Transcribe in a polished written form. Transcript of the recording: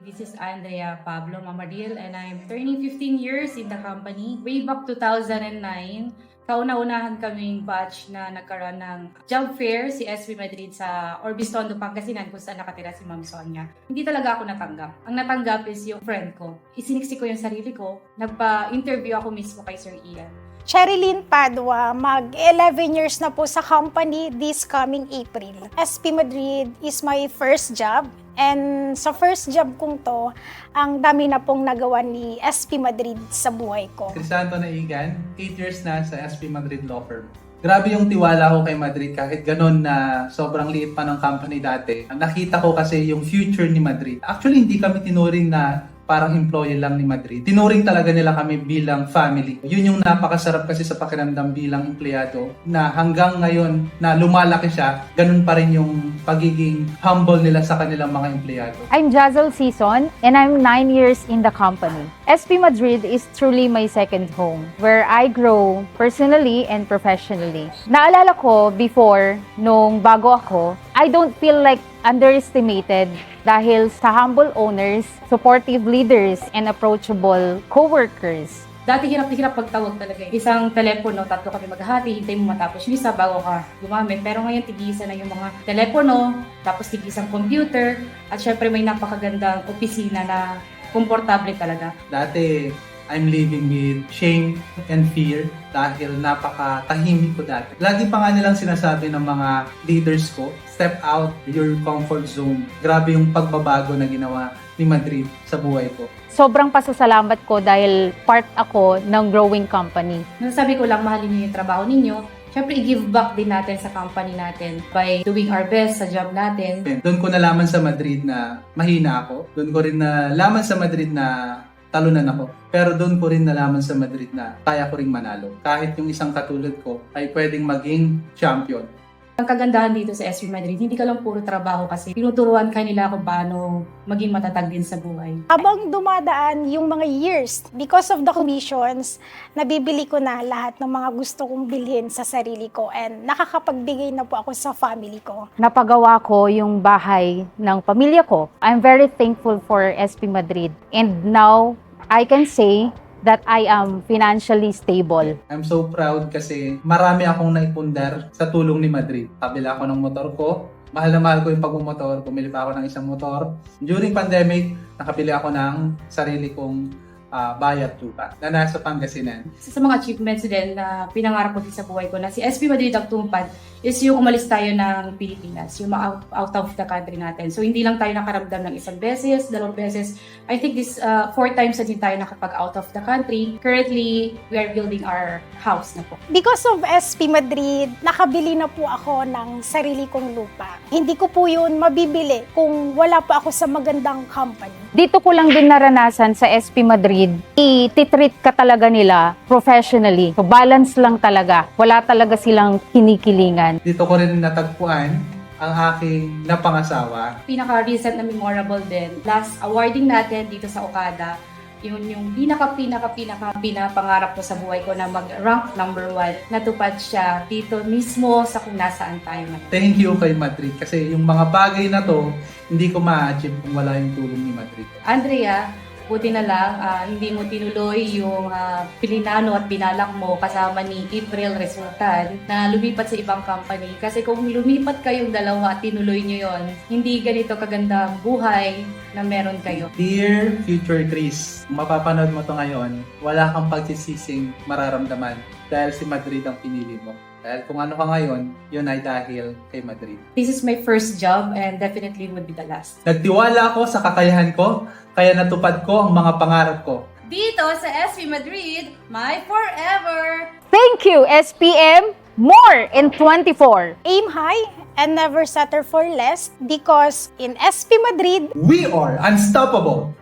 This is Andrea Pablo Mamaril and I'm turning 15 years in the company. Way back 2009, kauna-unahan kaming batch na nagkaroon ng job fair si SB Madrid sa Orbistondo, Pangasinan kung saan nakatira si Ma'am Sonia. Hindi talaga ako natanggap. Ang natanggap is yung friend ko. Isiniksi ko yung sarili ko. Nagpa-interview ako mismo kay Sir Ian. Sherilyn Padua, mag-11 years na po sa company this coming April. SP Madrid is my first job. And sa first job kong to, ang dami na pong nagawa ni SP Madrid sa buhay ko. Crisanto Naigan, 8 years na sa SP Madrid Law Firm. Grabe yung tiwala ko kay Madrid kahit ganon na sobrang liit pa ng company dati. Nakita ko kasi yung future ni Madrid. Actually, hindi kami tinuring na parang employee lang ni Madrid. Tinuring talaga nila kami bilang family. Yun yung napakasarap kasi sa pakiramdam bilang empleyado na hanggang ngayon na lumalaki siya, ganun pa rin yung pagiging humble nila sa kanilang mga empleyado. I'm Jazel Sison and I'm 9 years in the company. SP Madrid is truly my second home where I grow personally and professionally. Naalala ko before, nung bago ako, I don't feel like underestimated dahil sa humble owners, supportive leaders, and approachable co-workers. Dati hirap na hirap pagtawag talaga. Isang telepono, tatlo kami maghahati, hintay mo matapos yung isa bago ka gumamit. Pero ngayon, tigisa na yung mga telepono, tapos tigisang computer, at syempre may napakagandang opisina na komportable talaga. Dati, I'm living with shame and fear dahil napakatahimik ko dati. Lagi pa nga nilang sinasabi ng mga leaders ko, step out your comfort zone. Grabe yung pagbabago na ginawa ni Madrid sa buhay ko. Sobrang pasasalamat ko dahil part ako ng growing company. Nasasabi ko lang, mahalin niyo yung trabaho ninyo. Siyempre, i-give back din natin sa company natin by doing our best sa job natin. Doon ko nalaman sa Madrid na mahina ako. Doon ko rin nalaman sa Madrid na talunan ako. Pero doon ko rin nalaman sa Madrid na kaya ko rin manalo. Kahit yung isang katulad ko ay pwedeng maging champion. Ang kagandahan dito sa SB Madrid, hindi ka lang puro trabaho kasi tinuturuan ka nila kung paano maging matatag din sa buhay. Habang dumadaan yung mga years, because of the commissions, nabibili ko na lahat ng mga gusto kong bilhin sa sarili ko and nakakapagbigay na po ako sa family ko. Napagawa ko yung bahay ng pamilya ko. I'm very thankful for SP Madrid. And now, I can say that I am financially stable. I'm so proud kasi marami akong naipundar sa tulong ni Madrid. Kabila ako ng motor ko. Mahal na mahal ko yung pagmumotor. Bumili pa ako ng isang motor. During pandemic, nakabili ako ng sarili kong bayat lupa na nasa Pangasinan. Sa mga achievements din na pinangarap ko din sa buhay ko na si SP Madrid ang tumupad is yung umalis tayo ng Pilipinas, yung out of the country natin. So hindi lang tayo nakaramdam ng isang beses, dalawang beses. I think this 4 times na din tayo nakapag out of the country. Currently, we are building our house na po. Because of SP Madrid, nakabili na po ako ng sarili kong lupa. Hindi ko po yun mabibili kung wala pa ako sa magandang company. Dito ko lang din naranasan sa SP Madrid, i-treat ka talaga nila professionally. So balance lang talaga. Wala talaga silang kinikilingan. Dito ko rin natagpuan ang aking napangasawa. Pinaka-recent na memorable din, last awarding natin dito sa Okada, yun yung pinapangarap ko sa buhay ko na mag-rank number 1. Natupad siya dito mismo sa kung nasaan tayo ngayon. Thank you kay Madrid kasi yung mga bagay na to, hindi ko ma-achieve kung wala yung tulong ni Madrid. Andrea, buti na lang, hindi mo tinuloy yung pilinano at binalak mo kasama ni April Resultan na lumipat sa ibang company. Kasi kung lumipat kayong dalawa at tinuloy nyo yon, hindi ganito kagandang buhay na meron kayo. Dear future Chris, mapapanood mo to ngayon, wala kang pagsisising mararamdaman dahil si Madrid ang pinili mo. Dahil kung ano ka ngayon, yun ay dahil kay Madrid. This is my first job and definitely would be the last. Nagtiwala ako sa kakayahan ko, kaya natupad ko ang mga pangarap ko. Dito sa SB Madrid, my forever! Thank you, SPM! More in 24! Aim high and never settle for less because in SP Madrid, We are unstoppable!